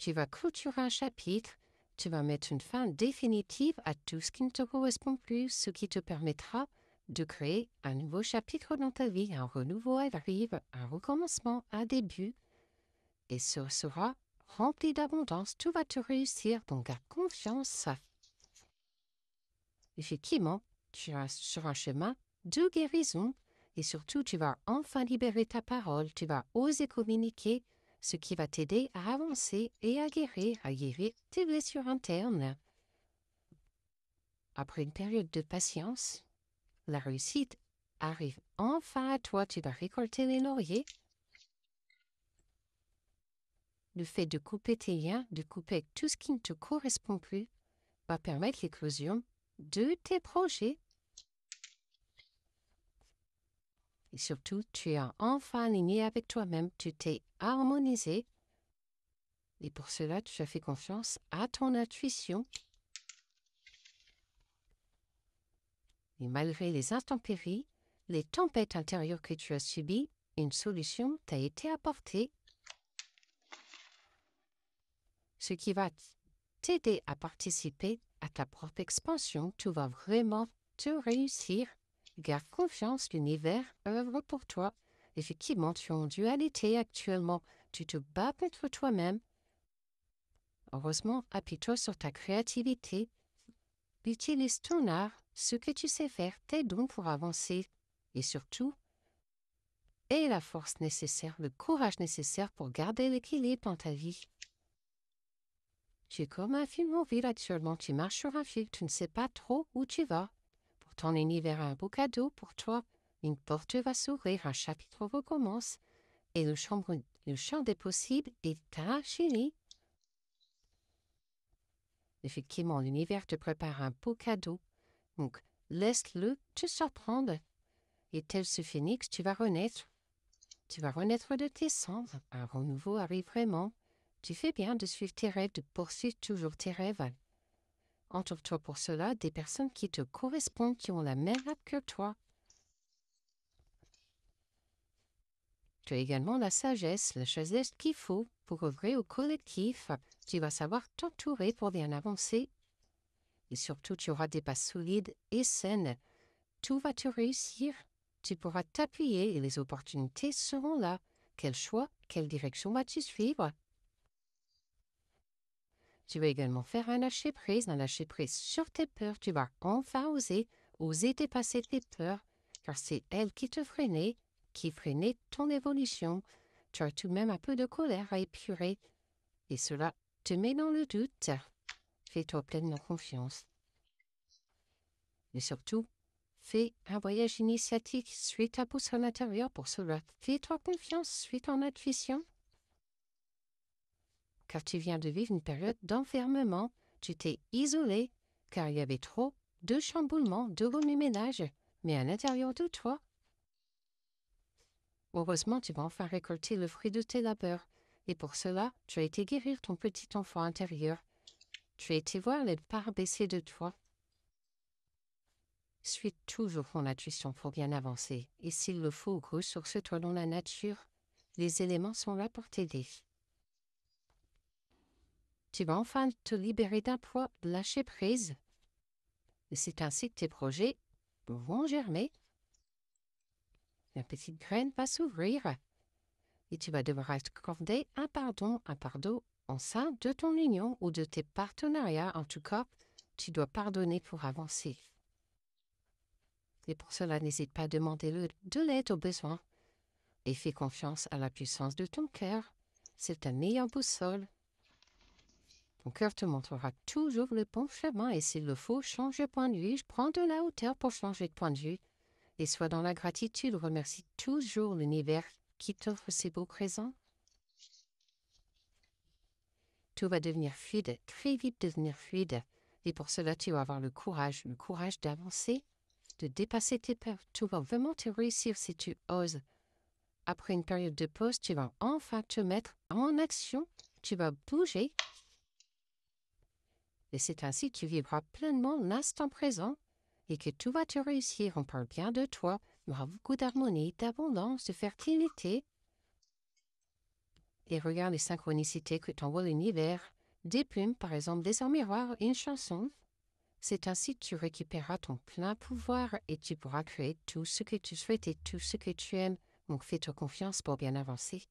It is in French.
tu vas clôturer un chapitre, tu vas mettre une fin définitive à tout ce qui ne te correspond plus, ce qui te permettra de créer un nouveau chapitre dans ta vie. Un renouveau arrive, un recommencement, un début, et ce sera rempli d'abondance. Tout va te réussir, donc garde confiance. Effectivement, tu es sur un chemin de guérison et surtout, tu vas enfin libérer ta parole, tu vas oser communiquer, ce qui va t'aider à avancer et à guérir tes blessures internes. Après une période de patience, la réussite arrive enfin à toi. Tu vas récolter les lauriers. Le fait de couper tes liens, de couper tout ce qui ne te correspond plus, va permettre l'éclosion de tes projets. Et surtout, tu es enfin aligné avec toi-même, tu t'es harmonisé. Et pour cela, tu as fait confiance à ton intuition. Et malgré les intempéries, les tempêtes intérieures que tu as subies, une solution t'a été apportée. Ce qui va t'aider à participer à ta propre expansion. Tu vas vraiment te réussir. Garde confiance, l'univers œuvre pour toi. Effectivement, tu es en dualité actuellement. Tu te bats contre toi-même. Heureusement, appuie-toi sur ta créativité. Utilise ton art, ce que tu sais faire, tes dons pour avancer. Et surtout, aie la force nécessaire, le courage nécessaire pour garder l'équilibre dans ta vie. Tu es comme un film mobile actuellement, tu marches sur un fil, tu ne sais pas trop où tu vas. Pourtant, l'univers a un beau cadeau pour toi. Une porte va s'ouvrir, un chapitre recommence, et le champ des possibles est infini. Effectivement, l'univers te prépare un beau cadeau, donc laisse-le te surprendre. Et tel ce phénix, tu vas renaître. Tu vas renaître de tes cendres. Un renouveau arrive vraiment. Tu fais bien de suivre tes rêves, de poursuivre toujours tes rêves. Entoure-toi pour cela des personnes qui te correspondent, qui ont la même âme que toi. Tu as également la sagesse qu'il faut pour œuvrer au collectif. Tu vas savoir t'entourer pour bien avancer. Et surtout, tu auras des bases solides et saines. Tout va te réussir. Tu pourras t'appuyer et les opportunités seront là. Quel choix, quelle direction vas-tu suivre? Tu vas également faire un lâcher-prise sur tes peurs. Tu vas enfin oser dépasser tes peurs, car c'est elles qui te freinaient, qui freinaient ton évolution. Tu as tout de même un peu de colère à épurer, et cela te met dans le doute. Fais-toi pleinement confiance. Et surtout, fais un voyage initiatique, suis ta boussole intérieure pour cela. Fais-toi confiance, suis ton intuition. Car tu viens de vivre une période d'enfermement, tu t'es isolé, car il y avait trop de chamboulements, de remue-ménage, mais à l'intérieur de toi. Heureusement, tu vas enfin récolter le fruit de tes labeurs, et pour cela, tu as été guérir ton petit enfant intérieur. Tu as été voir les parts baissées de toi. Suis toujours ton intuition pour bien avancer, et s'il le faut, ressource-toi dans la nature. Les éléments sont là pour t'aider. Tu vas enfin te libérer d'un poids, lâcher prise. Et c'est ainsi que tes projets vont germer. La petite graine va s'ouvrir. Et tu vas devoir accorder un pardon en sein de ton union ou de tes partenariats. En tout cas, tu dois pardonner pour avancer. Et pour cela, n'hésite pas à demander de l'aide au besoin. Et fais confiance à la puissance de ton cœur. C'est ta meilleure boussole. Ton cœur te montrera toujours le bon chemin et s'il le faut, change de point de vue. Prends de la hauteur pour changer de point de vue. Et sois dans la gratitude, remercie toujours l'univers qui t'offre ces beaux présents. Tout va devenir fluide, très vite devenir fluide. Et pour cela, tu vas avoir le courage d'avancer, de dépasser tes peurs. Tout va vraiment te réussir si tu oses. Après une période de pause, tu vas enfin te mettre en action. Tu vas bouger. Et c'est ainsi que tu vivras pleinement l'instant présent et que tout va te réussir. On parle bien de toi. Il y aura beaucoup d'harmonie, d'abondance, de fertilité. et regarde les synchronicités que t'envoie l'univers, des plumes, par exemple, des miroirs et une chanson. C'est ainsi que tu récupéreras ton plein pouvoir et tu pourras créer tout ce que tu souhaites et tout ce que tu aimes. Donc fais-toi confiance pour bien avancer.